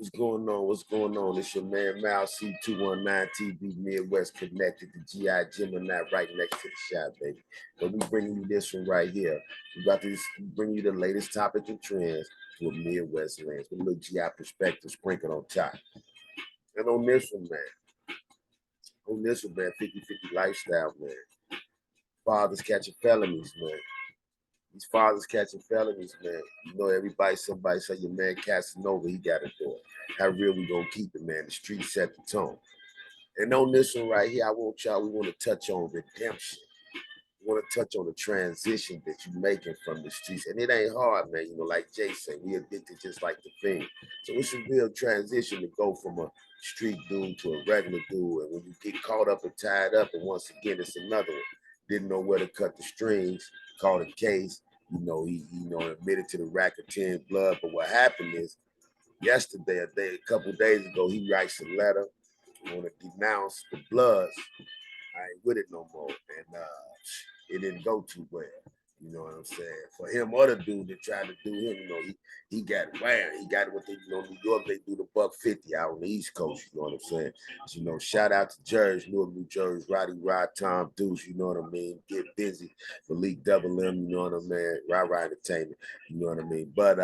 What's going on? What's going on? It's your man Mal C219 TV Midwest connected to GI Gemini right next to the shop, baby. But we bringing you this one right here. We got to bring you the latest topic and trends with Midwest lands with a little GI perspective sprinkled on top. And on this one, man, 50-50 lifestyle, man. Fathers catching felonies, man. These fathers catching felonies, man. You know, somebody say your man Cassanova, he got to do it. How real we gonna keep it, man? The street set the tone. And on this one right here, we want to touch on redemption. We want to touch on the transition that you're making from the streets. And it ain't hard, man. You know, like Jay said, we addicted just like the fiend. So it's a real transition to go from a street dude to a regular dude. And when you get caught up and tied up, and once again, it's another one. Didn't know where to cut the strings, caught a case. You know, he admitted to the rack of 10 blood. But what happened is, yesterday, a couple of days ago, he writes a letter, want to denounce the Bloods. I ain't with it no more. And it didn't go too well. You know what I'm saying? For him, other dude that tried to do him, you know, he got it where he got it what they, you know, New York, they do the $150 out on the East Coast, you know what I'm saying? So, you know, shout out to Jersey, Newark, New Jersey, Roddy Rod, Tom Deuce, you know what I mean? Get busy, Malik Double M, you know what I mean? Rah Entertainment, you know what I mean? But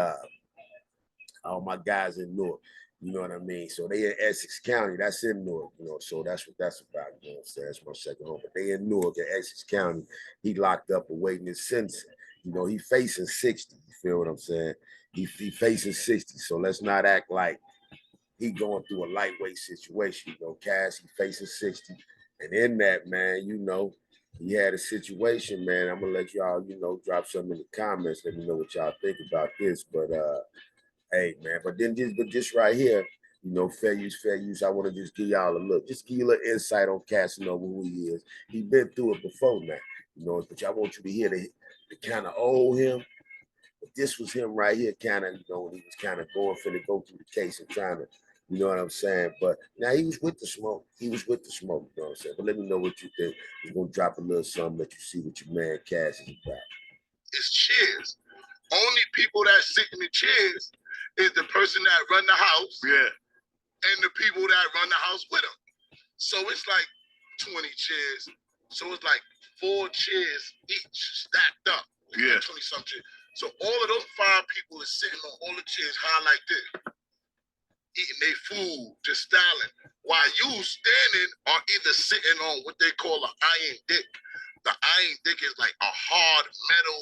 all my guys in Newark, you know what I mean? So they in Essex County, that's in Newark, you know, so that's what that's about, you know what I'm saying? That's my second home. But they in Newark at Essex County. He locked up awaiting his sentence. You know, he facing 60, you feel what I'm saying? He facing 60, so let's not act like he going through a lightweight situation. You know, Cass, he facing 60. And in that, man, you know, he had a situation, man. I'm gonna let y'all, you know, drop something in the comments. Let me know what y'all think about this. But hey, man, but this right here, you know, fair use. I want to just give y'all a look, just give you a little insight on Cassanova, who he is. He's been through it before now, you know, but I want you to hear the kind of old him. But this was him right here, kind of, you know, when he was kind of going for to go through the case and trying to, you know what I'm saying? But now he was with the smoke. You know what I'm saying? But let me know what you think. We're going to drop a little something, let you see what your man Cass is about. It's chairs. Only people that sit in the chairs is the person that run the house, and the people that run the house with them. So it's like 20 chairs. So it's like 4 chairs each stacked up. 20-something chairs. So all of those 5 people is sitting on all the chairs high like this, eating their food, just styling, while you standing or either sitting on what they call an iron dick. The iron dick is like a hard metal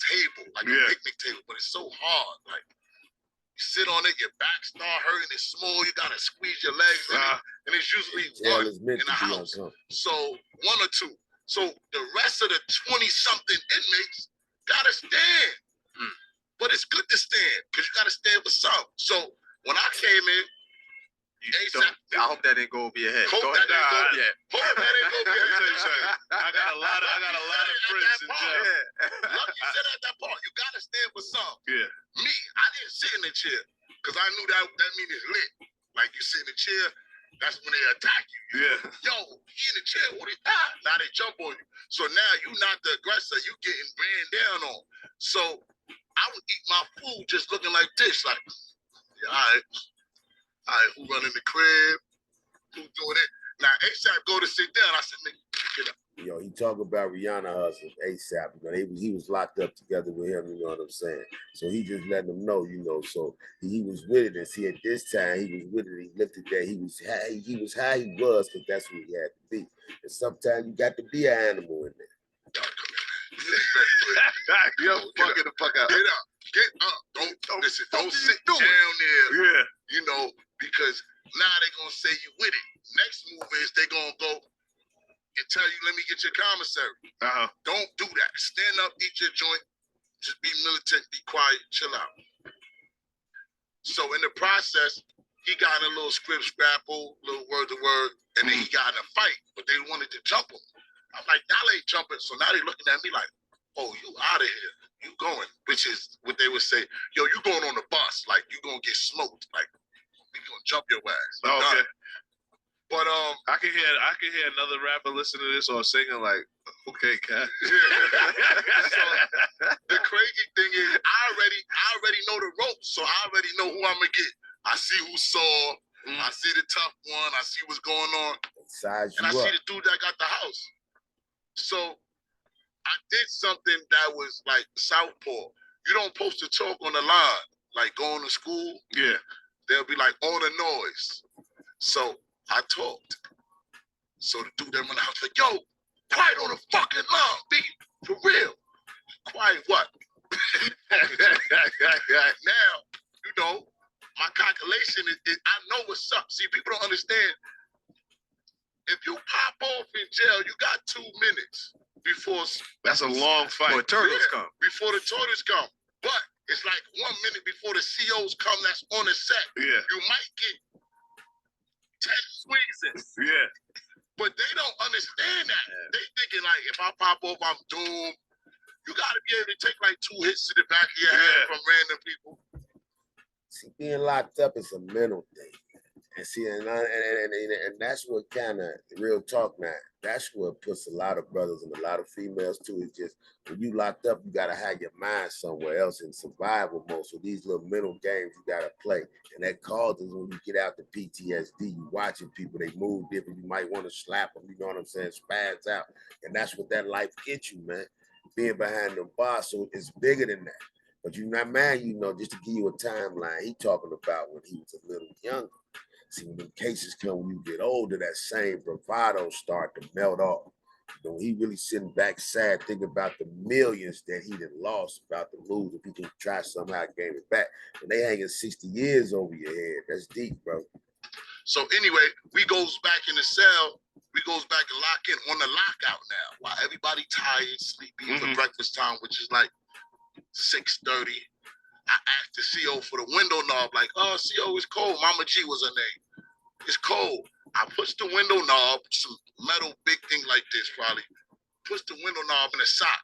table, like a picnic table, but it's so hard. Like, you sit on it, your back start hurting, it's small, you gotta squeeze your legs in it, and it's usually one in the house. So 1 or 2. So the rest of the 20-something inmates gotta stand. But it's good to stand, because you gotta stand for some. So when I came in, I hope that didn't go over your head. Hope that didn't go over your head. I got a lot of friends in jail. Look, you said at that part, you gotta stand for some. Yeah. Me, I didn't sit in the chair because I knew that mean it's lit. Like, you sit in the chair, that's when they attack you. Yo, he in the chair, what he got? Now they jump on you. So now you not the aggressor, you getting ran down on. So I would eat my food just looking like this, like, yeah, all right, who running the crib? Who doing it? Now ASAP go to sit down. I said, nigga, get up. Yo, he talk about Rihanna hustling ASAP. You know, he was locked up together with him, you know what I'm saying? So he just letting them know, you know, so he was with it. And see, at this time, he was with it. He lifted that. He was how he was, because that's what he had to be. And sometimes you got to be an animal in there. Yo, fucking the fuck up. Get up. Get up. Don't sit down there. You know, because now they're gonna say you with it. Next move is they gonna go and tell you, let me get your commissary. Don't do that. Stand up, eat your joint, just be militant, be quiet, chill out. So in the process, he got in a little script scrapple, little word to word, and then he got in a fight, but they wanted to jump him. I'm like, y'all ain't jumping. So now they looking at me like, oh, you out of here. You going, which is what they would say, yo, you going on the bus, like you gonna get smoked, like we gonna jump your ass. Okay. But I can hear another rapper listening to this or singing like, okay, Cat. So the crazy thing is I already know the ropes, so I already know who I'm gonna get. I see who's sore. I see the tough one. I see what's going on. And I see the dude that got the house. So I did something that was like southpaw. You don't supposed to talk on the line, like going to school. Yeah. They'll be like, on the noise. So I talked. So the dude that went out was like, yo, quiet on the fucking line, B. For real. Quiet what? Now, you know, my calculation is I know what's up. See, people don't understand. If you pop off in jail, you got 2 minutes before. That's a long fight. Before turtles come. Before the turtles come. But it's like 1 minute before the COs come that's on the set. Yeah. You might get 10 squeezes. Yeah. But they don't understand that. Yeah. They thinking like, if I pop off, I'm doomed. You got to be able to take like 2 hits to the back of your head from random people. See, being locked up is a mental thing. And see, and that's what kind of real talk now. That's what puts a lot of brothers and a lot of females too. Is just when you locked up, you gotta have your mind somewhere else in survival mode. So these little mental games you gotta play, and that causes when you get out the PTSD. You watching people, they move different. You might want to slap them. You know what I'm saying? Spaz out, and that's what that life gets you, man. Being behind the bar, so it's bigger than that. But you're not mad, you know. Just to give you a timeline, he talking about when he was a little younger. See, when the cases come when you get older, that same bravado start to melt off. You know, he really sitting back sad, thinking about the millions that he done lost, about to lose if he can try somehow to gain it back. And they hanging 60 years over your head. That's deep, bro. So anyway, we goes back in the cell. We goes back and lock in on the lockout now. While everybody tired, sleepy for breakfast time, which is like 6:30. I asked the CO for the window knob, like, oh, CO, it's cold. Mama G was her name. It's cold. I push the window knob, some metal big thing like this probably, push the window knob in a sock.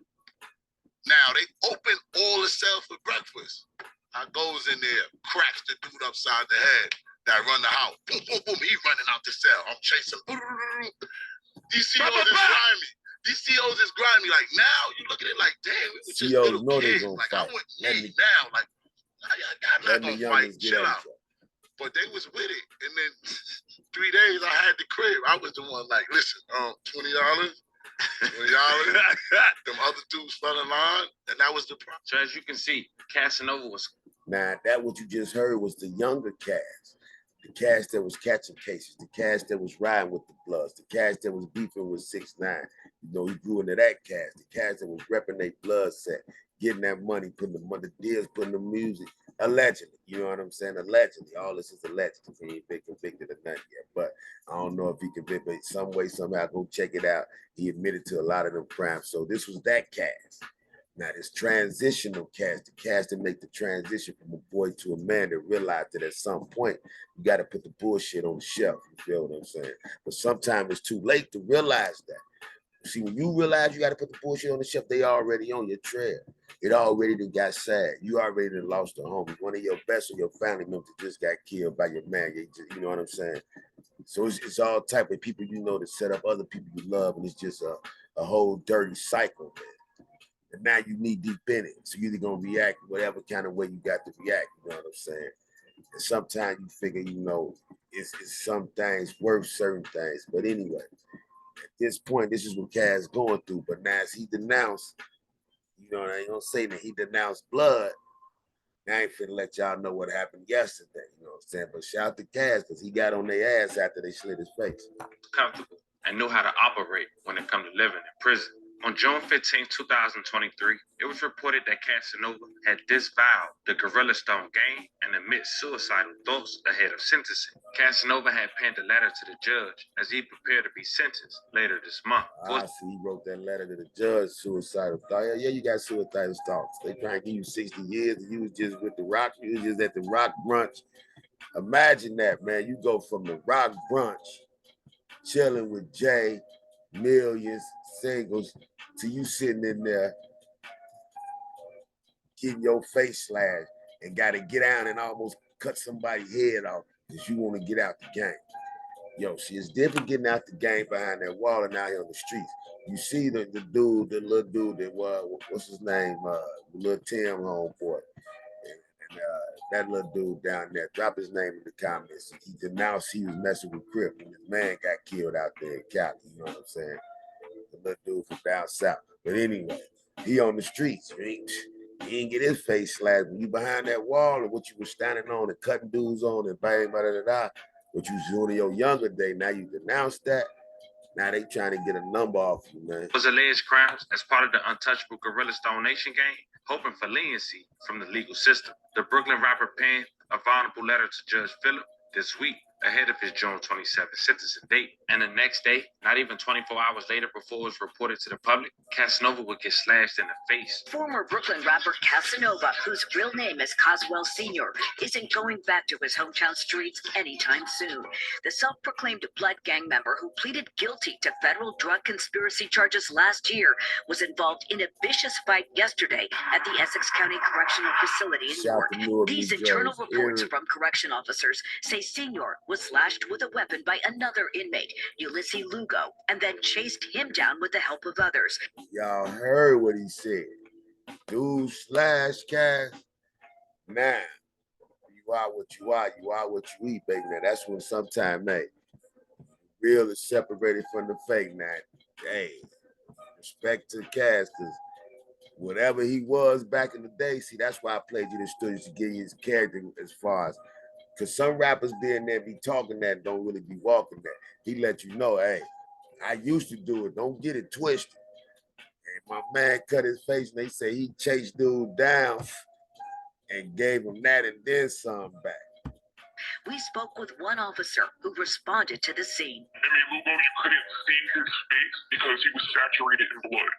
Now, they open all the cells for breakfast. I goes in there, cracks the dude upside the head that run the house. Boom, boom, boom, he running out the cell. I'm chasing. These COs is grimy. These COs is grimy. Like, now, you look at it like, damn, we were just little kids. Like, I went made now. Like, I'm not gonna fight, chill out. But they was with it. And then 3 days I had the crib. I was the one like, listen, $20. Them other dudes fell in line, and that was the problem. So as you can see, Cassanova was. Now, that what you just heard was the younger cast. The cast that was catching cases, the cast that was riding with the Bloods, the cast that was beefing with 6ix9ine. You know, he grew into that cast. The cast that was repping their blood set, getting that money, putting the deals, putting the music, allegedly. You know what I'm saying? Allegedly. All this is alleged. He ain't been convicted of nothing yet. But I don't know if he convicted, but some way, somehow, go check it out. He admitted to a lot of them crimes. So this was that cast. Now this transitional cast, the cast that make the transition from a boy to a man, that realized that at some point, you got to put the bullshit on the shelf. You feel what I'm saying? But sometimes it's too late to realize that. See, when you realize you got to put the bullshit on the shelf, they already on your trail. It already done got sad. You already done lost a homie. One of your best or your family members just got killed by your man. You know what I'm saying? So it's all type of people you know that set up other people you love, and it's just a whole dirty cycle, man. And now you knee deep in it. So you're either going to react whatever kind of way you got to react. You know what I'm saying? And sometimes you figure, you know, it's some things worth certain things. But anyway, at this point, this is what Cass going through. But now as he denounced, you know, I ain't going to say that he denounced blood. I ain't finna let y'all know what happened yesterday. You know what I'm saying? But shout out to Cass because he got on their ass after they slit his face. Comfortable and knew how to operate when it comes to living in prison. On June 15, 2023, it was reported that Cassanova had disavowed the Gorilla Stone gang and admit suicidal thoughts ahead of sentencing. Cassanova had penned a letter to the judge as he prepared to be sentenced later this month. I see he wrote that letter to the judge, suicidal thoughts. Yeah, you got suicidal thoughts. They trying to give you 60 years and you was just with the Rock, you was just at the Rock brunch. Imagine that, man. You go from the Rock brunch, chilling with Jay, millions, singles, to you sitting in there getting your face slashed and got to get out and almost cut somebody's head off because you want to get out the game. Yo, see, it's different getting out the game behind that wall and out here on the streets. You see the little dude that was, what's his name? The little Tim homeboy. And that little dude down there. Drop his name in the comments. He denounced he was messing with Crip, and his man got killed out there in Cali. You know what I'm saying? The little dude from down south. But anyway, he on the streets. He didn't get his face slashed. When you behind that wall and what you was standing on and cutting dudes on and bang, blah, blah, blah, what you was doing in your younger day, now you denounce that. Now they trying to get a number off you, man. Was alleged crimes as part of the untouchable Gorilla Stone Nation gang, hoping for leniency from the legal system. The Brooklyn rapper penned a vulnerable letter to Judge Phillip this week ahead of his June 27th sentencing date. And the next day, not even 24 hours later before it was reported to the public, Cassanova would get slashed in the face. Former Brooklyn rapper Cassanova, whose real name is Coswell Sr., isn't going back to his hometown streets anytime soon. The self-proclaimed blood gang member who pleaded guilty to federal drug conspiracy charges last year was involved in a vicious fight yesterday at the Essex County Correctional Facility in Newark. These internal reports from correction officers say Sr. was slashed with a weapon by another inmate, Ulysses Lugo, and then chased him down with the help of others. Y'all heard what he said. Dude slash Cass. Now, you are what you are. You are what you eat, baby. Now, that's when sometimes, man, real is separated from the fake. Now, hey, respect to Cass, because whatever he was back in the day, see, that's why I played you the story to give you his character as far as, because some rappers being there be talking that don't really be walking that. He let you know, hey, I used to do it. Don't get it twisted. And my man cut his face and they say he chased dude down and gave him that and then some back. We spoke with one officer who responded to the scene. I mean, Lugo, you couldn't see his face because he was saturated in blood.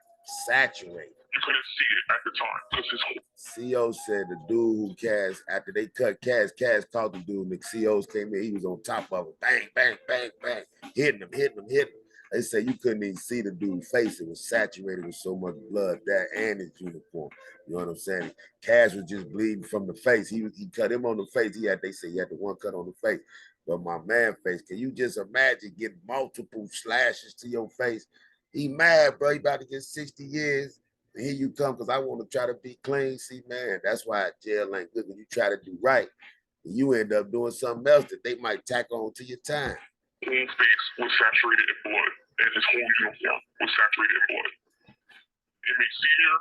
Saturated. You couldn't see it at the time because his CO said the dude who Cass, after they cut Cass caught the dude, and the COs came in, he was on top of him. Bang, bang, bang, bang. Hitting him. They say you couldn't even see the dude's face. It was saturated with so much blood, that and his uniform. You know what I'm saying? Cass was just bleeding from the face. He cut him on the face. They say he had the one cut on the face. But my man face, can you just imagine getting multiple slashes to your face? He mad, bro. He about to get 60 years. And here you come, because I want to try to be clean. See, man, that's why jail ain't good. When you try to do right, and you end up doing something else that they might tack on to your time. whole face was saturated in blood, and his whole uniform was saturated in blood. Inmate Senior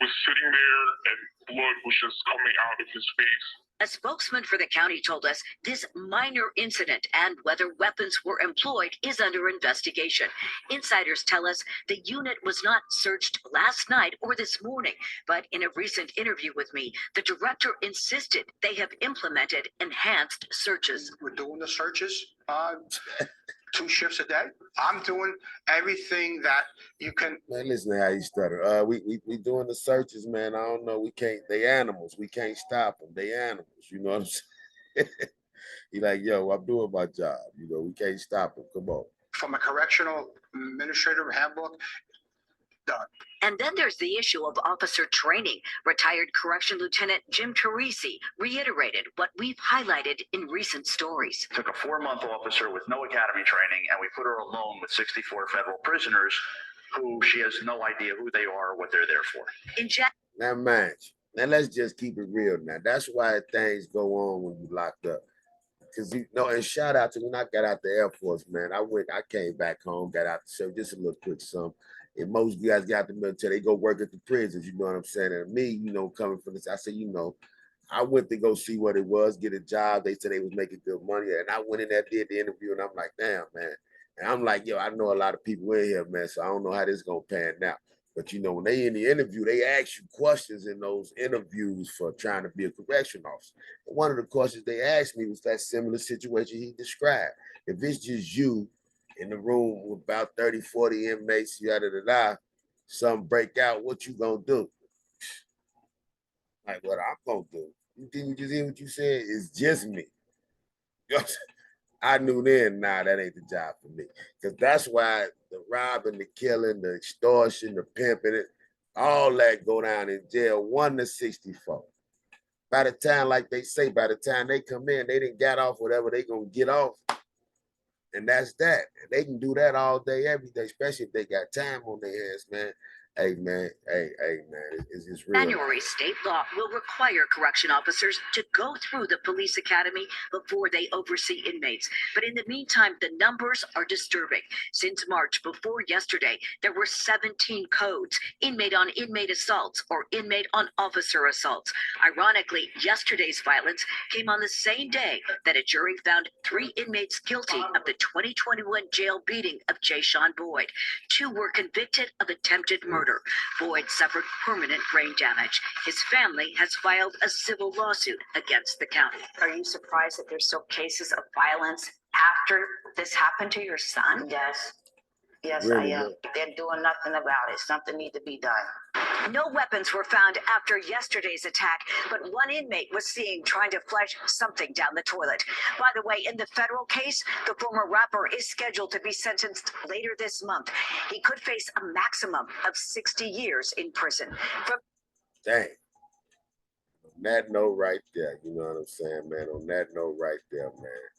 was sitting there, and blood was just coming out of his face. A spokesman for the county told us this minor incident and whether weapons were employed is under investigation. Insiders tell us the unit was not searched last night or this morning, but in a recent interview with me, the director insisted they have implemented enhanced searches. We're doing the searches 2 shifts a day. I'm doing everything that you can. Man, listen to how you stutter. We doing the searches, man. I don't know. We can't. They animals. We can't stop them. They animals. You know what I'm saying? He like, yo, I'm doing my job. You know, we can't stop them. Come on. From a correctional administrator handbook, done. And then there's the issue of officer training. Retired Correction Lieutenant Jim Teresi reiterated what we've highlighted in recent stories. Took a 4-month officer with no academy training, and we put her alone with 64 federal prisoners who she has no idea who they are or what they're there for. Now, man, now let's just keep it real now. That's why things go on when you locked up. Because, you know, and shout out to when I got out the Air Force, man. I came back home, got out the show, just a little quick something. And most guys got out the military, they go work at the prisons, you know what I'm saying? And me, you know, coming from this, I said, you know, I went to go see what it was, get a job. They said they was making good money. And I went in there, did the interview, and I'm like, damn, man. And I'm like, yo, I know a lot of people in here, man, so I don't know how this is going to pan out. But, you know, when they in the interview, they ask you questions in those interviews for trying to be a correction officer. And one of the questions they asked me was that similar situation he described. If it's just you in the room with about 30, 40 inmates, something break out, what you gonna do? Like, what I'm gonna do? You didn't you just hear what you said? It's just me. I knew then, nah, that ain't the job for me. Because that's why the robbing, the killing, the extortion, the pimping, all that go down in jail 1 to 64. By the time, like they say, by the time they come in, they didn't get off whatever they gonna get off. And that's that. And they can do that all day, every day, especially if they got time on their hands, man. Hey man, hey man, it's real. January state law will require correction officers to go through the police academy before they oversee inmates. But in the meantime, the numbers are disturbing. Since March, before yesterday, there were 17 codes: inmate on inmate assaults or inmate on officer assaults. Ironically, yesterday's violence came on the same day that a jury found 3 inmates guilty of the 2021 jail beating of Jay Sean Boyd. 2 were convicted of attempted murder. Boyd suffered permanent brain damage. His family has filed a civil lawsuit against the county. Are you surprised that there's still cases of violence after this happened to your son? Yes. Yes, Really, I am. They're doing nothing about it. Something needs to be done. No weapons were found after yesterday's attack, but one inmate was seen trying to flush something down the toilet. By the way, in the federal case, the former rapper is scheduled to be sentenced later this month. He could face a maximum of 60 years in prison. Dang. On that note right there, you know what I'm saying, man? On that note right there, man.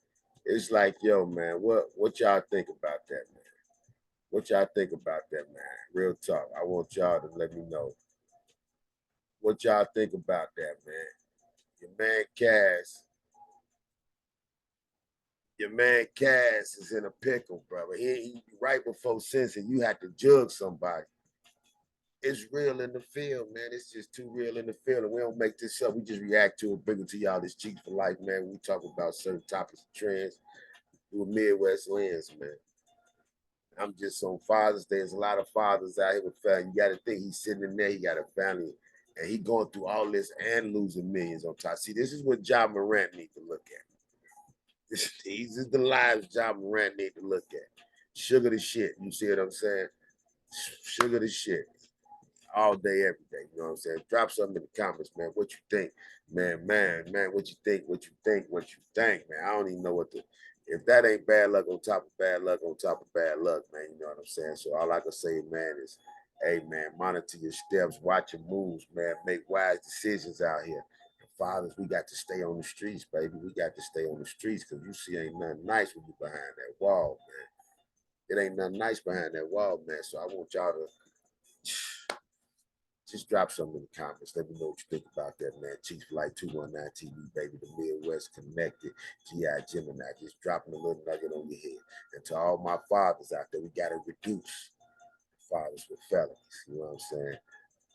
It's like, yo, man, what y'all think about that, man? What y'all think about that, man? Real talk. I want y'all to let me know what y'all think about that, man. Your man Cass is in a pickle, brother. He right before sentencing, you had to jug somebody. It's real in the field, man. It's just too real in the field. And we don't make this up. We just react to it, bring it to y'all. This Cheeks for Life, man. We talk about certain topics and trends through a Midwest lens, man. I'm just on Father's Day. There's a lot of fathers out here with family. You got to think he's sitting in there. He got a family, and he going through all this and losing millions on top. See, this is what Ja Morant need to look at. These is the lives Ja Morant need to look at. Sugar the shit. You see what I'm saying? Sugar the shit. All day, every day. You know what I'm saying? Drop something in the comments, man. What you think? Man, what you think? What you think? What you think, man? I don't even know what to. If that ain't bad luck on top of bad luck on top of bad luck, man, you know what I'm saying? So all I can say, man, is, hey, man, monitor your steps, watch your moves, man. Make wise decisions out here. And fathers, we got to stay on the streets, baby. We got to stay on the streets because you see ain't nothing nice when you behind that wall, man. It ain't nothing nice behind that wall, man. So I want y'all to just drop something in the comments. Let me know what you think about that, man. Cheeks for Life 219 TV, baby. The Midwest Connected. G.I. Gemini. Just dropping a little nugget on your head. And to all my fathers out there, we got to reduce fathers with felonies. You know what I'm saying?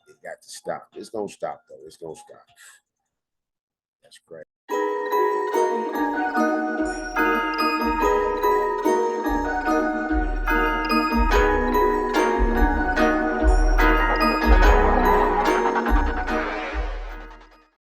It got to stop. It's going to stop, though. It's going to stop. That's great.